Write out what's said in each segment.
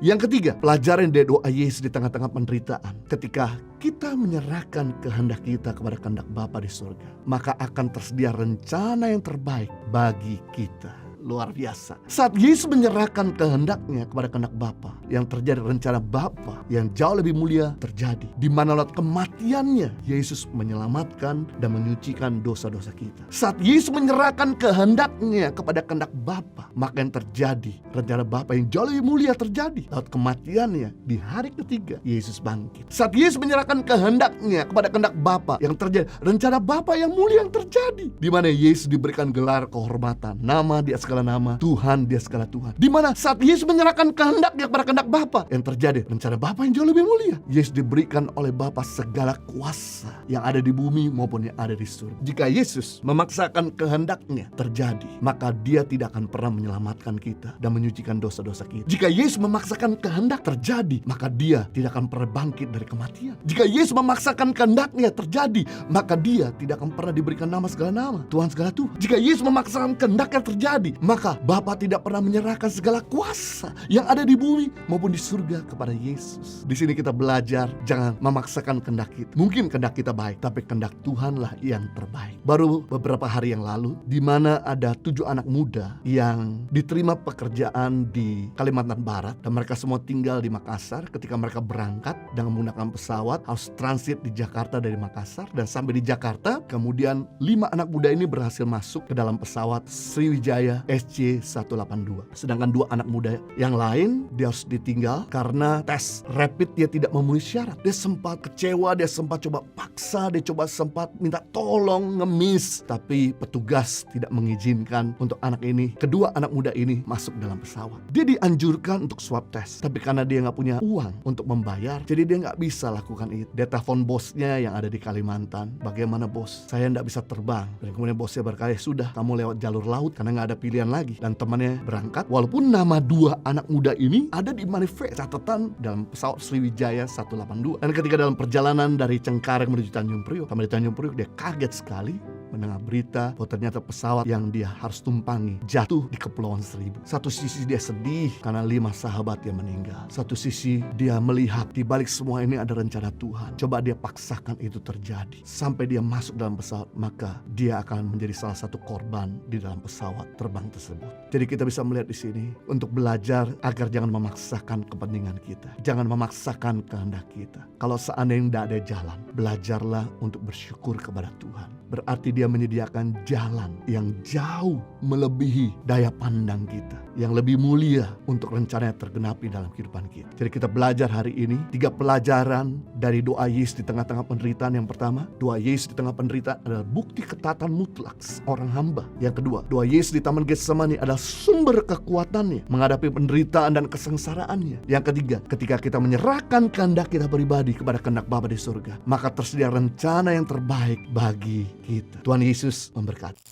Yang ketiga, pelajaran dari doa Yesus di tengah-tengah penderitaan. Ketika kita menyerahkan kehendak kita kepada kehendak Bapa di surga, maka akan tersedia rencana yang terbaik bagi kita. Luar biasa. Saat Yesus menyerahkan kehendaknya kepada kehendak Bapa, yang terjadi rencana Bapa yang jauh lebih mulia terjadi, di mana lewat kematiannya Yesus menyelamatkan dan menyucikan dosa-dosa kita. Saat Yesus menyerahkan kehendaknya kepada kehendak Bapa, maka yang terjadi rencana Bapa yang jauh lebih mulia terjadi. Lewat kematiannya di hari ketiga Yesus bangkit. Saat Yesus menyerahkan kehendaknya kepada kehendak Bapa, yang terjadi rencana Bapa yang mulia yang terjadi, di mana Yesus diberikan gelar kehormatan, nama di atas segala nama, Tuhan di atas segala Tuhan. Di mana saat Yesus menyerahkan kehendaknya kepada kehendak Bapa, yang terjadi rencana Bapa yang jauh lebih mulia. Yesus diberikan oleh Bapa segala kuasa yang ada di bumi maupun yang ada di surga. Jika Yesus memaksakan kehendaknya terjadi, maka Dia tidak akan pernah menyelamatkan kita dan menyucikan dosa-dosa kita. Jika Yesus memaksakan kehendak terjadi, maka Dia tidak akan pernah bangkit dari kematian. Jika Yesus memaksakan kehendaknya terjadi, maka Dia tidak akan pernah diberikan nama segala nama, Tuhan segala Tuhan. Jika Yesus memaksakan kehendaknya terjadi, maka Bapa tidak pernah menyerahkan segala kuasa yang ada di bumi maupun di surga kepada Yesus. Di sini kita belajar jangan memaksakan kehendak kita. Mungkin kehendak kita baik, tapi kehendak Tuhanlah yang terbaik. Baru beberapa hari yang lalu, di mana ada 7 anak muda yang diterima pekerjaan di Kalimantan Barat, dan mereka semua tinggal di Makassar. Ketika mereka berangkat dengan menggunakan pesawat, harus transit di Jakarta dari Makassar, dan sampai di Jakarta, kemudian 5 anak muda ini berhasil masuk ke dalam pesawat Sriwijaya SC182. Sedangkan 2 anak muda yang lain dia harus ditinggal karena tes rapid dia tidak memenuhi syarat. Dia sempat kecewa, dia sempat coba paksa, dia sempat minta tolong, ngemis, tapi petugas tidak mengizinkan untuk kedua anak muda ini masuk dalam pesawat. Dia dianjurkan untuk swab test, tapi karena dia nggak punya uang untuk membayar, jadi dia nggak bisa lakukan itu. Dia telepon bosnya yang ada di Kalimantan, bagaimana bos, saya nggak bisa terbang. Dan kemudian bosnya berkata, sudah kamu lewat jalur laut karena nggak ada pilihan lagi. Dan temannya berangkat, walaupun nama 2 anak muda ini ada di manifest catatan dalam pesawat Sriwijaya 182. Dan ketika dalam perjalanan dari Cengkareng menuju Tanjung Priok, sampai di Tanjung Priok dia kaget sekali mendengar berita bahwa ternyata pesawat yang dia harus tumpangi jatuh di Kepulauan Seribu. Satu sisi dia sedih karena 5 sahabat yang meninggal. Satu sisi dia melihat di balik semua ini ada rencana Tuhan. Coba dia paksakan itu terjadi sampai dia masuk dalam pesawat, maka dia akan menjadi salah satu korban di dalam pesawat terbang tersebut. Jadi kita bisa melihat di sini untuk belajar agar jangan memaksakan kepentingan kita, jangan memaksakan kehendak kita. Kalau seandainya tidak ada jalan, belajarlah untuk bersyukur kepada Tuhan. Berarti Dia menyediakan jalan yang jauh melebihi daya pandang kita, yang lebih mulia untuk rencananya tergenapi dalam kehidupan kita. Jadi kita belajar hari ini 3 pelajaran dari doa Yesus di tengah-tengah penderitaan. Yang pertama, doa Yesus di tengah penderitaan adalah bukti ketaatan mutlak orang hamba. Yang kedua, doa Yesus di Taman Getsemani adalah sumber kekuatannya menghadapi penderitaan dan kesengsaraannya. Yang ketiga, ketika kita menyerahkan kehendak kita pribadi kepada kehendak Bapa di surga, maka tersedia rencana yang terbaik bagi kita. Tuhan Yesus memberkati.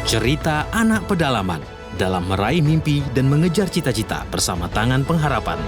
Cerita anak pedalaman dalam meraih mimpi dan mengejar cita-cita bersama Tangan Pengharapan.